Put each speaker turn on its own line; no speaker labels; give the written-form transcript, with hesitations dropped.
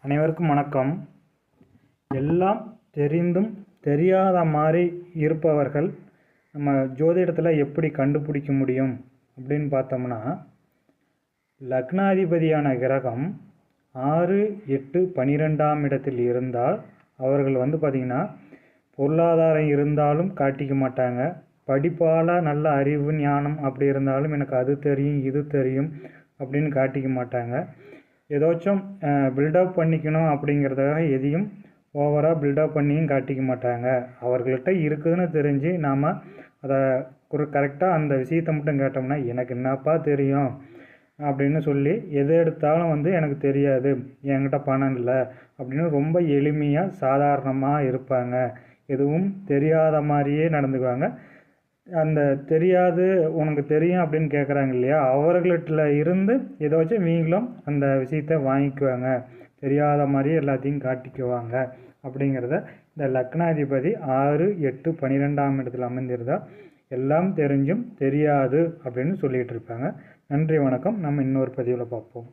அனைவருக்கும் வணக்கம். எல்லாம் தெரிந்தும் தெரியாத மாதிரி இருப்பவர்கள் நம்ம ஜோதிடத்தில் எப்படி கண்டுபிடிக்க முடியும் அப்படின்னு பார்த்தோம்னா, லக்னாதிபதியான கிரகம் 6, 8, 12ஆம் இடத்தில் இருந்தால் அவர்கள் பார்த்திங்கன்னா பொருளாதாரம் இருந்தாலும் காட்டிக்க மாட்டாங்க. படிப்பால் நல்ல அறிவு ஞானம் அப்படி இருந்தாலும் எனக்கு அது தெரியும் இது தெரியும் அப்படின்னு காட்டிக்க மாட்டாங்க. ஏதாச்சும் பில்டப் பண்ணிக்கணும் அப்படிங்கிறதுக்காக எதையும் ஓவராக பில்டப் பண்ணியும் காட்டிக்க மாட்டாங்க. அவர்கள்ட்ட இருக்குதுன்னு தெரிஞ்சு நாம் அதை கரெக்டாக அந்த விஷயத்தை மட்டும் கேட்டோம்னா எனக்கு என்னப்பா தெரியும் அப்படின்னு சொல்லி எது எடுத்தாலும் எனக்கு தெரியாது, என்கிட்ட பணம் இல்லை அப்படின்னு ரொம்ப எளிமையாக சாதாரணமாக இருப்பாங்க. எதுவும் தெரியாத மாதிரியே நடந்துக்குவாங்க. அந்த தெரியாது உனக்கு தெரியும் அப்படின்னு கேட்குறாங்க இல்லையா, அவர்கள்ட்ட இருந்து ஏதாச்சும் நீங்களும் அந்த விஷயத்தை வாங்கிக்குவாங்க. தெரியாத மாதிரியே எல்லாத்தையும் காட்டிக்குவாங்க. அப்படிங்கிறத இந்த லக்னாதிபதி 6, 8, 12ஆம் இடத்தில் அமைந்திருந்தால் எல்லாம் தெரிஞ்சும் தெரியாது அப்படின்னு சொல்லிகிட்டு இருப்பாங்க. நன்றி, வணக்கம். நம்ம இன்னொரு பதிவில் பார்ப்போம்.